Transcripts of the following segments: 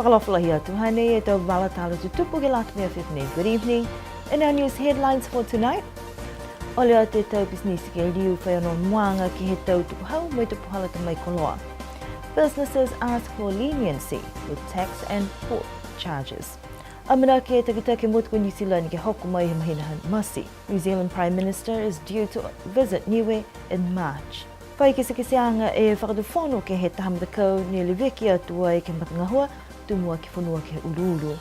Whakalofalahi atu hane e tau walatala tutupu ke latu mea whiwhine. Good evening. In our news headlines for tonight, ole o te tau pisnisi ke liu whaiano moanga ki he tau tuku hau mo te puhala te mai koloa. Businesses ask for leniency with tax and port charges. Amana ke takita ke motuku New Zealand ke hoku mai he mahinahan masi. New Zealand Prime Minister is due to visit Niue in March. Whai kisa e whakatuwhono ke he tahamadakau ni Leveki atua e ke matangahua tumua ki whanua ke uluulu.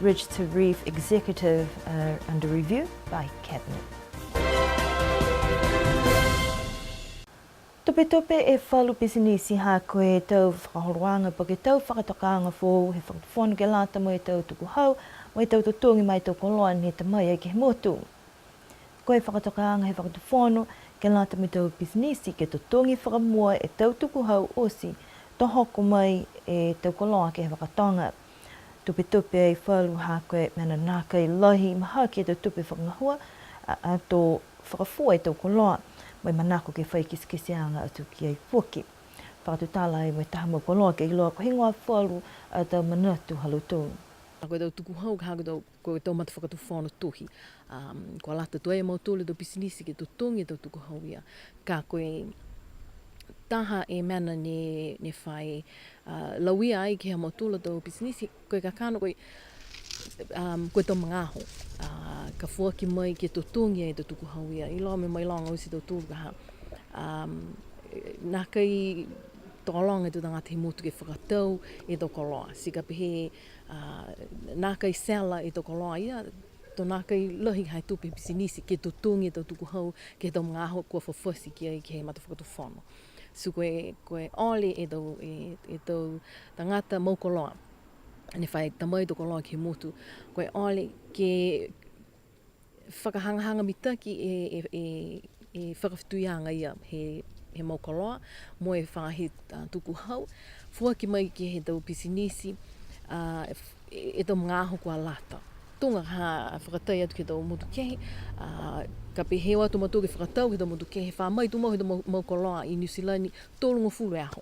Ridge to Reef Executive under review by Cabinet. Tope e whalu pisinisi ha koe tau whakahoroanga pa ke tau whakatakaanga fō he whakatawhono ke lata mo e tau tuku hau mo e tau tutungi mai tau koloa ni te mai e ke he motu. Koe whakatakaanga he whakatawhono ke lata mo tau pisinisi ke tutungi whakamua e tau tuku hau osi to hoko mai e tau koloa ke he whakatonga. Tope e whalu ha koe mena nāka i lahi maha ki e tau tupe whakangahua a tō whakafua e tau koloa. Mai manako ke whai kisikisianga atu ki ai fuki. Whakatutala e mai taha mo koloa ke iloa ko hingoa whalu a tau manatu halutū. Koe tau tuku hau ka hako tau koe tau mata whakatuwhono tuhi. Kua lata tu e mau tōle tau pisinisi ke tutungi tau tuku hau ia. Ka koe taha e mana ne whai lauia ai ke ha mau tōle tau pisinisi. Koe ka kāna koe koe tau mangaho. Ka fuaki mai ke tutungi e tau tuku hau ia. I loa me mai longa usi tau tūru ka ha. Nā kai tōlonga e tu tangata he motu ke whakatau e tau koloa. Sika pehe nā kai sela e tau koloa ia. Tō nā kai lahi hai tupe pisinisi ke tutungi e tau tuku hau ke tau mangaho kua whawhasi ki ai ke he mata whakatuwhono. So koe ole e tau tangata mau koloa. Ne whai tamai tau koloa ke motu. Koe ole ke whakahangahanga mitaki e whakawhituianga ia he mau koloa. Mo e whahe tuku hau. Fuaki mai ke he tau pisinisi e tau ngaho kua lata. Tunga ha whakatai atu ke tau motu kehe. Ka pehe watu matu ke whakatau ke tau motu kehe. Whamai tu mau he tau mau koloa i New Zealand tōlunga fulu e aho.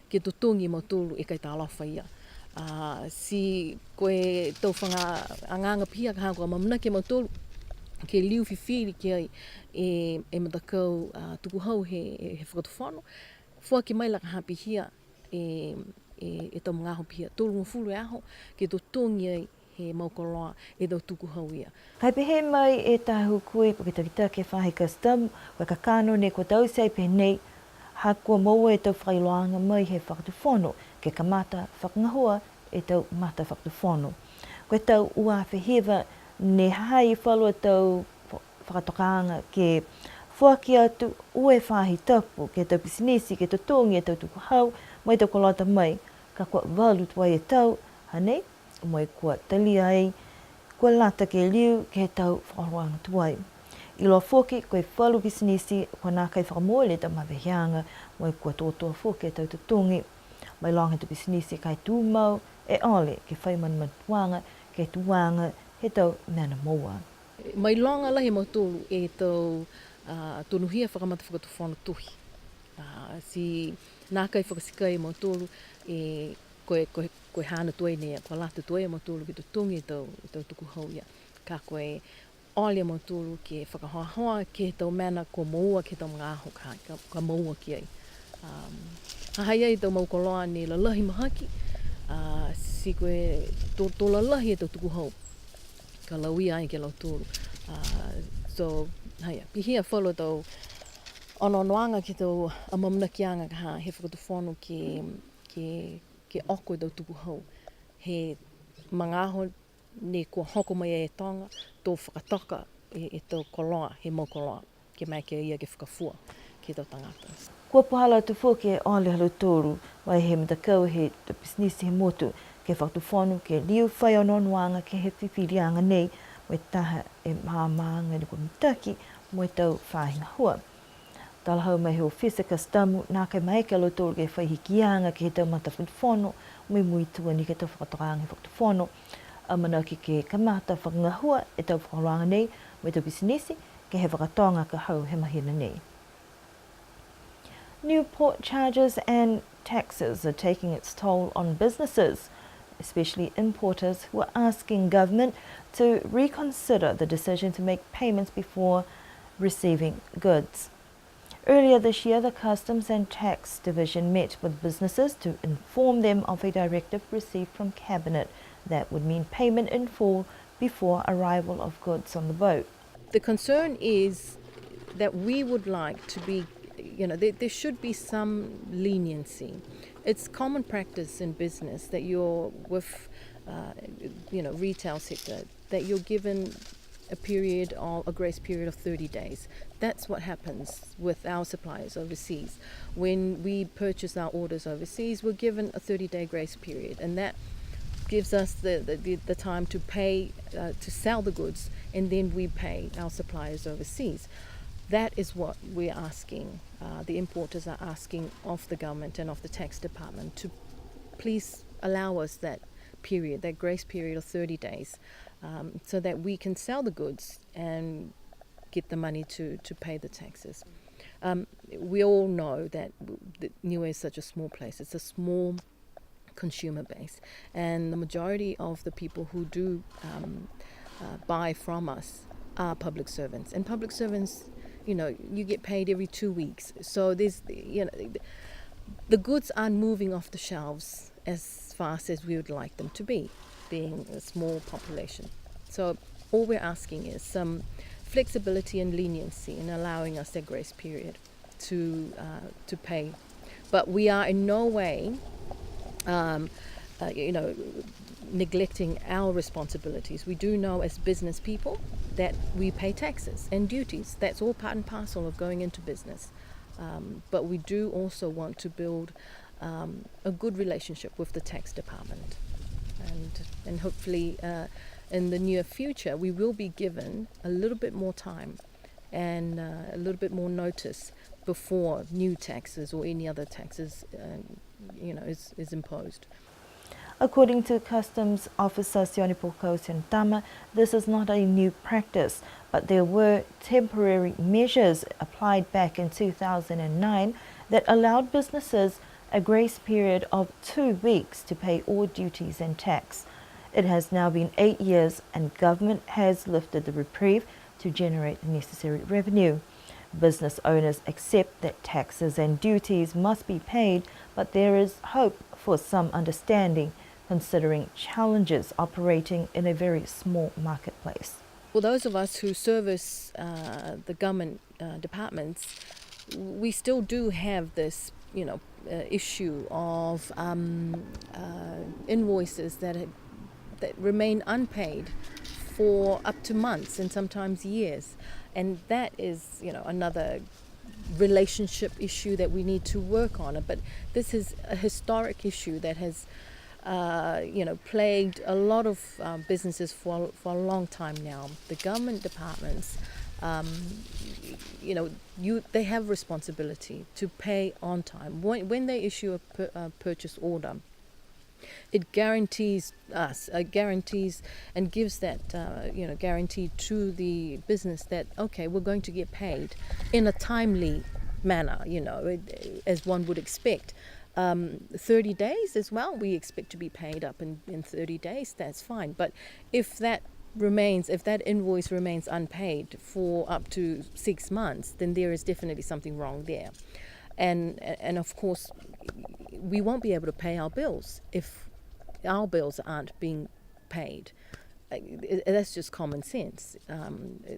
Ke tutungi mau tōlu e kai tā lofa ia. Si koe tau whanga anganga pia ka hako mamuna ke mau tōlu ke liu whiwhiri ki ai e matakau tuku hau he whakatuwhono. Fuaki mai laka hapi hia e tau ngaho pia. Tōlunga fulu e aho ke tutungi ai he mau koloa e tau tuku hau ia. Kai pehe mai e tahu kui pa ke tawita ke whahe custom wa ka kano ne ko tau sei pe nei ha kua maua e tau whailoanga mai he whakatuwhono ke kamata whakangahua e tau mata whakatuwhono. Koe tau ua whihewa ne hai whalua tau whakatokaanga ke fuaki atu ue whahi tapu ke tau pisinisi ke tutungi e tau tuku hau mai tau kolata mai ka kua walu tuai e tau hanei mai kua tali ai kua lata ke liu ke tau whakaroanga tuai. I loa fuaki koe whalu pisinisi kua nā kai whakamole tau mawehianga mai kua tōtua fuaki e tau tutungi mai longa tu pisinisi kai tūmau e ole ke whaiman tuanga ke tuanga he tau mana moa. Mai longa lahi mau tōlu e tau tonuhia whakamata whakatuwhono tuhi. Si nā kai whakasikai mau tōlu e koe hana tuai nea, koe lata tuai mau tōlu ki tutungi e tau tuku hau ia. Ka koe ole mau tōlu ke whakahoahoa ke tau mana ko maua ke tau ngaho ka maua ki ai. Hahai ai tau mau koloa ne lalahi mahaki. Si koe tō lalahi e tau tuku hau. Ka lauia ai ke lau tōru. So, haia, pihia whalo tau onoanga ki tau amamuna kianga ka he whakatuwhono ke oko tau tuku hau. He mangaho ne kua hoko mai e tonga, tō whakatoka e tau koloa, he mau koloa. Ke mai ke ia ke whakafua ki tau tangata. Kua puhala atu fuki e ole halu tōru wai he matakau he tau pisinisi he motu ke whakatuwhono ke liu whai onoanga ke he whiwhirianga nei mo taha e maanga ni kua mitaki mo tau whahinga hua. Talahau mai he ofisa kastamu nā kai mai ke tōru ke whaihikianga ke he tau mata whakatuwhono mai mui tua ni ke tau whakatokaanga he whakatuwhono. Amana ki ke kamata whakangahua e tau whakaroanga nei mo tau pisinisi ke he whakatonga ka hau he mahina nei. New port charges and taxes are taking its toll on businesses. especially importers, who are asking government to reconsider the decision to make payments before receiving goods. Earlier this year, the Customs and Tax Division met with businesses to inform them of a directive received from Cabinet that would mean payment in full before arrival of goods on the boat. The concern is that we would like to be, there should be some leniency. It's common practice in business that you're with, retail sector, that you're given a grace period of 30 days. That's what happens with our suppliers overseas. When we purchase our orders overseas, we're given a 30-day grace period, and that gives us the time to pay, to sell the goods, and then we pay our suppliers overseas. That is what we're asking. The importers are asking of the government and of the tax department to please allow us that period, that grace period of 30 days, so that we can sell the goods and get the money to pay the taxes. We all know that Niue is such a small place. It's a small consumer base, and the majority of the people who do buy from us are public servants, and public servants, you get paid every 2 weeks, so there's the goods aren't moving off the shelves as fast as we would like them to be, being a small population. So all we're asking is some flexibility and leniency in allowing us that grace period to pay, but we are in no way neglecting our responsibilities. We do know as business people that we pay taxes and duties. That's all part and parcel of going into business. But we do also want to build a good relationship with the tax department. And hopefully in the near future we will be given a little bit more time and a little bit more notice before new taxes or any other taxes is imposed. According to Customs Officer Sionipoko Sentama, this is not a new practice, but there were temporary measures applied back in 2009 that allowed businesses a grace period of 2 weeks to pay all duties and tax. It has now been 8 years, and government has lifted the reprieve to generate the necessary revenue. Business owners accept that taxes and duties must be paid, but there is hope for some understanding, considering challenges operating in a very small marketplace. For those of us who service the government departments, we still do have this, issue of invoices that remain unpaid for up to months and sometimes years, and that is, another relationship issue that we need to work on. But this is a historic issue that has plagued a lot of businesses for a long time now. The government departments, they have responsibility to pay on time. When they issue a purchase order, it guarantees us, and gives that, guarantee to the business that, okay, we're going to get paid in a timely manner, as one would expect. 30 days as well, we expect to be paid up in 30 days, that's fine. But if that invoice remains unpaid for up to 6 months, then there is definitely something wrong there. And of course, we won't be able to pay our bills if our bills aren't being paid. That's just common sense.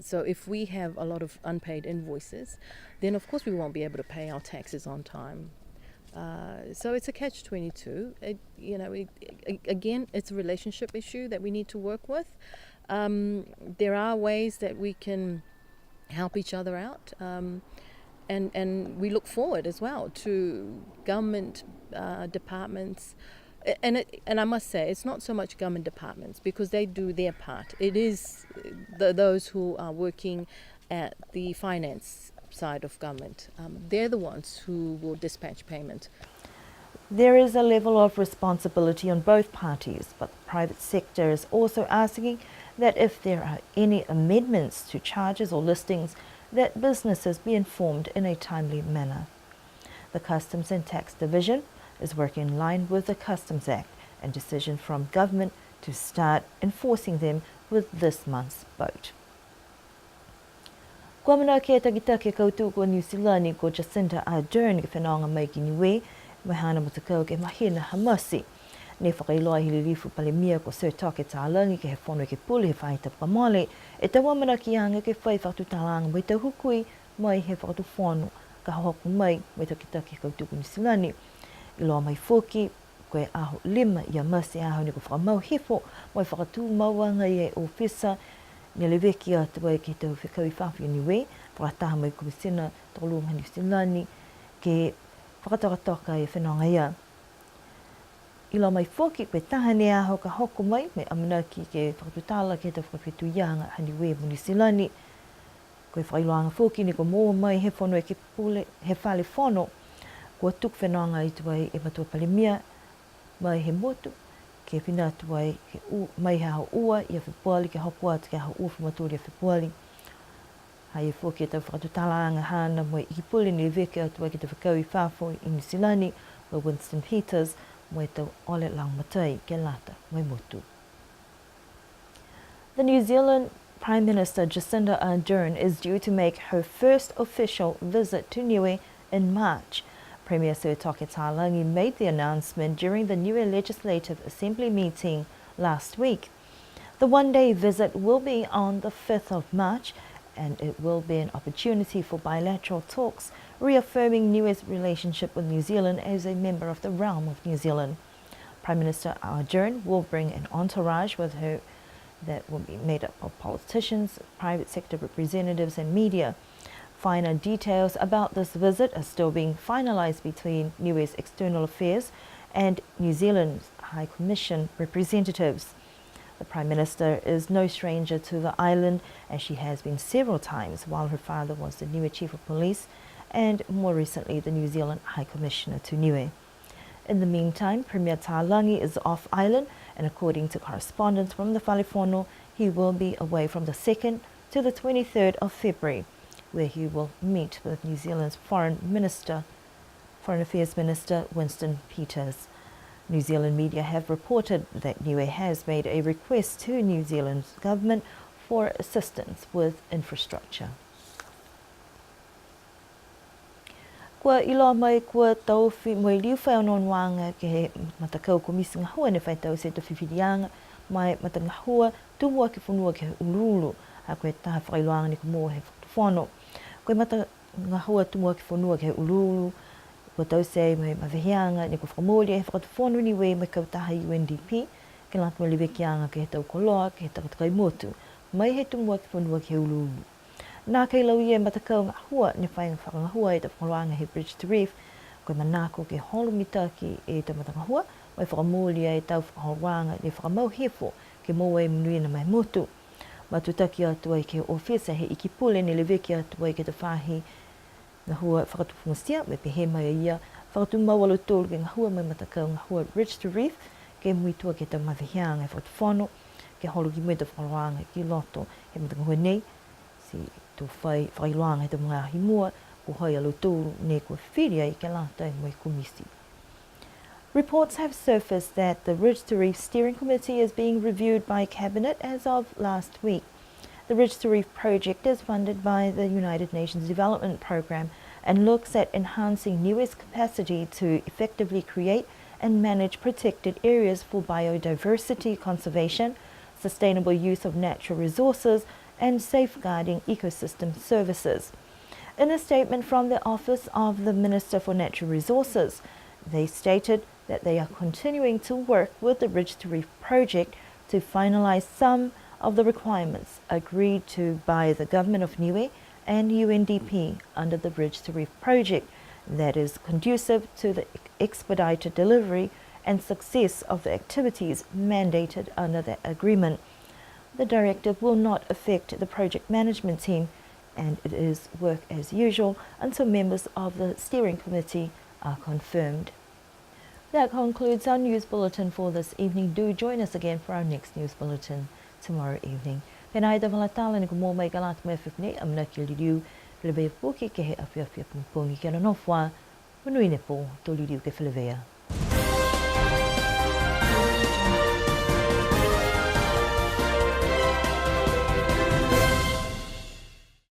So if we have a lot of unpaid invoices, then of course we won't be able to pay our taxes on time. So it's a catch-22. Again, it's a relationship issue that we need to work with. There are ways that we can help each other out, and we look forward as well to government departments. And I must say, it's not so much government departments, because they do their part. It is those who are working at the finance side of government. They're the ones who will dispatch payment. There is a level of responsibility on both parties, but the private sector is also asking that if there are any amendments to charges or listings, that businesses be informed in a timely manner. The Customs and Tax Division is working in line with the Customs Act and decision from government to start enforcing them with this month's vote. Kua mana ke takitake koutou ko New Zealand ko Jacinda Ardern ke whenonga mai ki niwe, mai hana matakau ke mahina hamasi. Ne whakailoa hili rifu palemia ko Sir Toke Tālangi ke he whono ke puli he whaita pamale, e taua mana ki anga ke whai whakatu tālanga mai tau hukui mai he whakatu whono ka hoku mai takitake koutou ko New Zealand. Iloa mai whoki, koe aho lima ia masi aho ni ko whakamau hefo, mai whakatu mauanga i e ofisa, ni le veki atua e ke tau whekau i whawhia niwe, whakataha mai kumisina tolunga New Zealand ke whakatokatoka e whenonga ia. Ilo mai whoki, koe tahane aho ka hoko mai, me amanaki ke whakatutala ke tau whakawhetu ianga haniwe mo New Zealand. Koe whailoanga whoki ni ko mōa mai he whono e ke pule, he whale whono, kua tuk whenonga i tuai e matua palemia, mai he motu, ke whina tuai ke mai hao ua i a whipuali, ke hopu atu ke hao ua whimaturi a whipuali. Hai e whoki e tau whakatutalaanga hana mo i puli ni veke atua ke tau whakau i whawho i New Zealand, o Winston Peters, mo e tau ole lang matai ke lata mai motu. The New Zealand Prime Minister Jacinda Ardern is due to make her first official visit to Niue in March. Premier Sir Toke Tālangi made the announcement during the Niue Legislative Assembly meeting last week. The one-day visit will be on the 5th of March, and it will be an opportunity for bilateral talks, reaffirming Niue's relationship with New Zealand as a member of the realm of New Zealand. Prime Minister Ardern will bring an entourage with her that will be made up of politicians, private sector representatives and media. Finer details about this visit are still being finalised between Niue's External Affairs and New Zealand's High Commission representatives. The Prime Minister is no stranger to the island, as she has been several times while her father was the Niue Chief of Police and more recently the New Zealand High Commissioner to Niue. In the meantime, Premier Tālangi is off island, and according to correspondence from the Whalefono, he will be away from the 2nd to the 23rd of February, where he will meet with New Zealand's Foreign Affairs Minister Winston Peters. New Zealand media have reported that Niue has made a request to New Zealand's government for assistance with infrastructure. Kua ilo mai kua tau mai liu whai onon wanga ke he matakau ko misinga hua ne whai tau se to whiwhirianga mai matanga hua tumua ke whanua ke ululu a koe taha whailoanga ni ko mō he whano. Koe matanga hua tumua ke whanua ke ululu kua tau se mai mawhianga ni ko whakamori he whakatu whanu ni we mai kautaha UNDP ke latu mali wekianga ke he tau koloa ke he takatai motu mai he tumua ke whanua ke ululu. Nā kei lau ia matakau ngā hua ni whai ngā hua e ta whakaroanga he Bridge to Reef, koe manako ke holomitaki e ta matanga hua, mai whakamōlia e tau whakaroanga ni whakamau hefo ke moa e mnuina mai motu. Matutaki atua i ke ofisa he ikipule ni le veki atua i ke ta whahi ngā hua whakatufungasia, me pehe mai ia, whakatu mawalo tōru ke ngā hua mai matakau ngā hua Bridge to Reef, ke muitua ke ta mawhianga e whakatuwhano, ke holo ki mui ta whakaroanga ki loto he matanga hua nei, si to whailoanga te mga himua ko hoi alo tōru ne ko whiria I ke lata e mai komisi. Reports have surfaced that the Ridge to Reef Steering Committee is being reviewed by Cabinet as of last week. The Ridge to Reef project is funded by the United Nations Development Programme and looks at enhancing Niue's capacity to effectively create and manage protected areas for biodiversity conservation, sustainable use of natural resources, and safeguarding ecosystem services. In a statement from the Office of the Minister for Natural Resources, they stated that they are continuing to work with the Ridge to Reef project to finalise some of the requirements agreed to by the Government of Niue and UNDP under the Ridge to Reef project that is conducive to the expedited delivery and success of the activities mandated under the agreement. The directive will not affect the project management team, and it is work as usual until members of the steering committee are confirmed. That concludes our news bulletin for this evening. Do join us again for our next news bulletin tomorrow evening. Penai da valatala ni ko mō mai galat mai whipne amna ki liriu lewea pōki ke he awhiawhia pumpungi ke ranofwa, manui ne pō tō liriu ke whilewea.